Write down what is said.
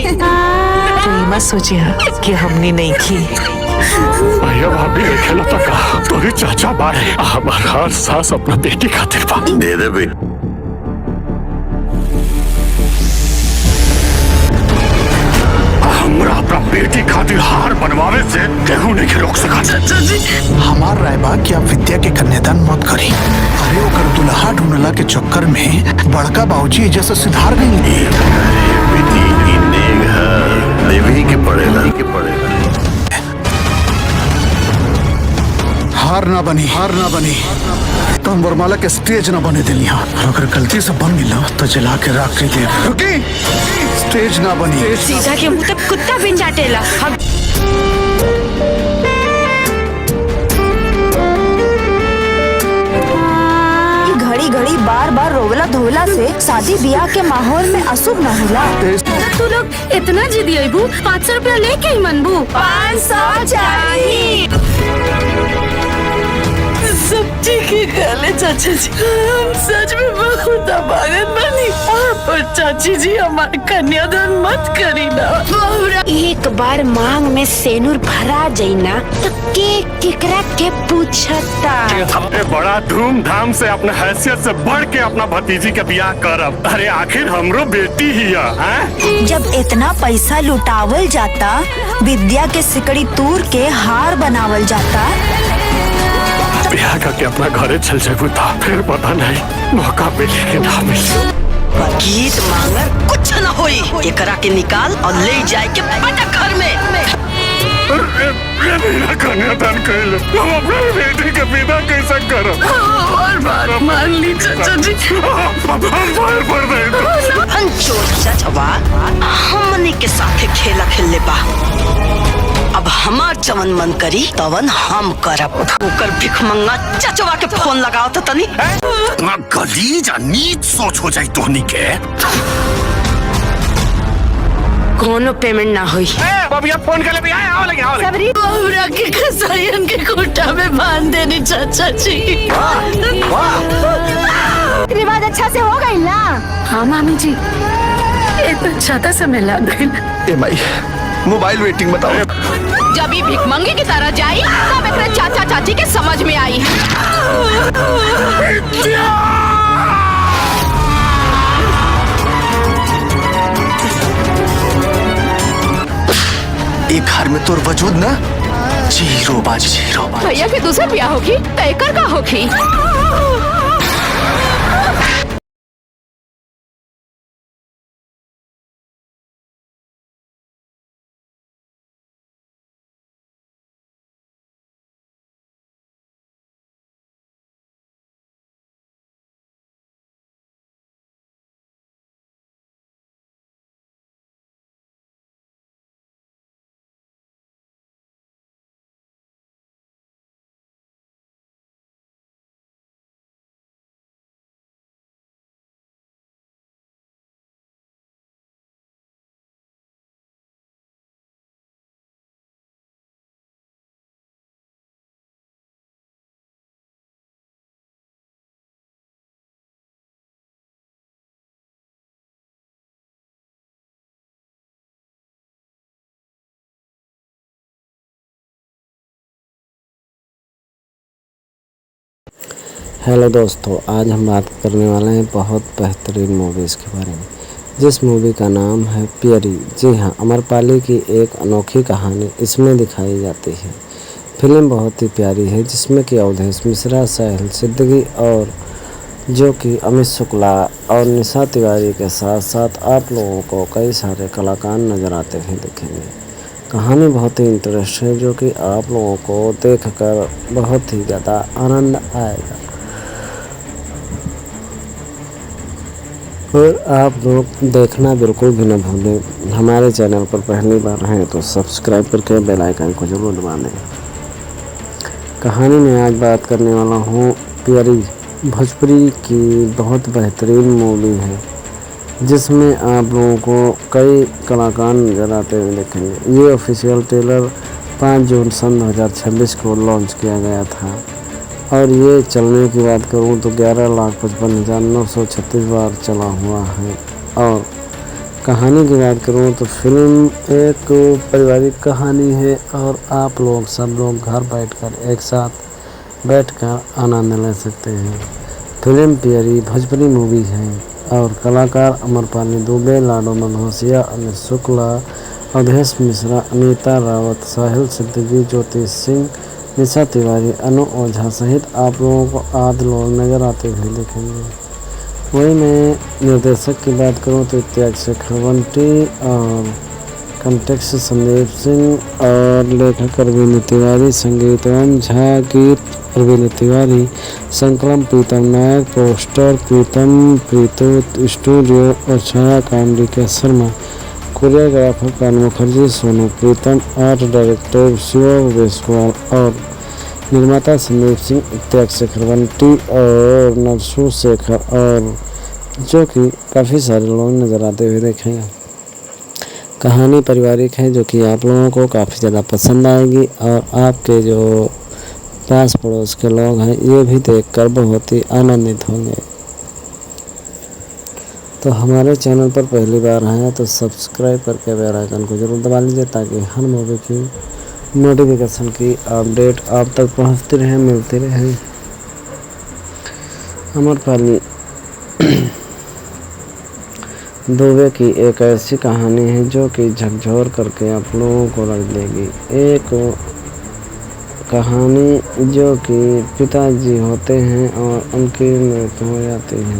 तो ये मत सोचिए कि हमने नहीं की। भैया भाभी खेला था तोरी चाचा बारे हमारा हर सास अपना बेटी खातिर बा दे दे बेटी। हमरा अपना बेटी खातिर हार बनवावे से केहू नहीं के रोक सका। चाचा जी हमार राय बा कि आप विद्या के कन्यादान मत करी। अरे ओकर दुल्हा ढूंढला के चक्कर में बड़का बाबूजी जैसे सुधार गई। बेटी देवी के पड़ेला हार ना बनी तो हम वरमाला के स्टेज ना बने दिलिया। अगर गलती से बन मिला तो जला के राख के दे। रुकी स्टेज ना बनी। सीधा के मुंह तक कुत्ता बिन चाटेला। घड़ी घड़ी बार बार रोवला धोवला से शादी ब्याह के माहौल में अशुभ न होला। तू लोग इतना जिदी अबू 500 रुपया लेके ही मनबू। 500 चाहिए। सब ठीक है कहले चाचा जी, हम सच में बहुत अभागन बनी। पर चाची जी हमारे कन्यादान मत करी ना। एक बार मांग में सेनुर भरा जाइना तो केकरा के पूछता। हमने बड़ा धूमधाम से अपने हैसियत से बढ़ के अपना भतीजी के ब्याह करब। अरे आखिर हमरो बेटी ही है। जब इतना पैसा लुटावल जाता, विद्या के सिकड़ी तूर के हार बनावल जाता। ब्याह करके अपना घरे चल जाबू था, फिर पता नहीं मौका मिले कि ना मिले। गीत मांगर कुछ न होई। एकरा के निकाल और ले जाए के पटक घर में। मेरा कन्यादान कर लो, हम अपने बेटी के विदा कैसे करो। और बात मान ली चाचा जी। अंचोर चचवा हमनी के साथे खेला खेलले बा। अब हमार जवन मन करी तवन हम करब। ओकर भिखमंगा चचवा के फोन लगाओ तो तनी। गलीज नीच सोच हो जाए तोहनी के। कोनो पेमेंट ना हुई। बबिया फोन कर ले भी आए, आओ लगे। सबरी बहुरा के कसाईन के खूंटा में बांध देनी चाचा जी। रिवाज अच्छा से हो गई ना। हाँ मामी जी, ये तो छाता से मिला गई। माई मोबाइल वेटिंग बताओ। जब ये भिखमंगे की तरह जाई तब एकरा चाचा चाची के समझ में आई। एक घर में तोर वजूद ना जीरो बाज। भैया के दूसरा ब्याह होगी तो एकर का होगी। हेलो दोस्तों, आज हम बात करने वाले हैं बहुत बेहतरीन मूवीज़ के बारे में, जिस मूवी का नाम है प्यारी। जी हाँ, अमरपाली की एक अनोखी कहानी इसमें दिखाई जाती है। फिल्म बहुत ही प्यारी है, जिसमें कि अवधेश मिश्रा, साहिल सिद्दीकी और जो कि अमित शुक्ला और निशा तिवारी के साथ साथ आप लोगों को कई सारे कलाकार नज़र आते हैं दिखेंगे। कहानी बहुत ही इंटरेस्ट है, जो कि आप लोगों को देखकर बहुत ही ज़्यादा आनंद आएगा। और आप लोग देखना बिल्कुल भी न भूलें। हमारे चैनल पर पहली बार हैं तो सब्सक्राइब करके बेल आइकन को जरूर दबा दें। कहानी में आज बात करने वाला हूँ प्यारी, भोजपुरी की बहुत बेहतरीन मूवी है, जिसमें आप लोगों को कई कलाकार नजर आते हुए देखेंगे। ये ऑफिशियल ट्रेलर 5 जून सन 2026 को लॉन्च किया गया था और ये चलने की बात करूँ तो 11,55,936 बार चला हुआ है। और कहानी की बात करूँ तो फिल्म एक पारिवारिक कहानी है और आप लोग सब लोग घर बैठकर एक साथ बैठकर आनंद ले सकते हैं। फिल्म प्यारी भोजपुरी मूवी है और कलाकार अमरपाली दुबे, लाडो मधोसिया, अमित शुक्ला, अवधेश मिश्रा, अनीता रावत, साहिल सिद्दीकी, ज्योति सिंह, निशा तिवारी, अनु ओझा सहित आप लोगों को आदि लोग नजर आते हुए दिखेंगे। वही मैं निर्देशक की बात करूं तो त्याग शेखर वंटी और कंटेक्स संदीप सिंह और लेखक अरविंद तिवारी, संगीत ओम झा, गीत अरविंद तिवारी, संकलन प्रीतम नायक, पोस्टर प्रीतू स्टूडियो और छाया कामडिका शर्मा, कोरियोग्राफर कान मुखर्जी, सोनू प्रीतम, आर्ट डायरेक्टर शिव बेसवाल और निर्माता संदीप सिंह, त्याग शेखर वंटी और नरसू शेखर और जो कि काफ़ी सारे लोग नज़र आते हुए देखेंगे। कहानी पारिवारिक है जो कि आप लोगों को काफ़ी ज़्यादा पसंद आएगी और आपके जो पास पड़ोस के लोग हैं ये भी देखकर बहुत ही आनंदित होंगे। तो हमारे चैनल पर पहली बार आए तो सब्सक्राइब करके बेल आइकन को जरूर दबा लीजिए ताकि हर मूवी की नोटिफिकेशन की अपडेट आप तक पहुंचती रहे, मिलती रहे। अमरपाली दुबे की एक ऐसी कहानी है जो कि झकझोर करके आप लोगों को रख देगी। एक कहानी जो कि पिताजी होते हैं और उनकी मृत्यु हो जाती है।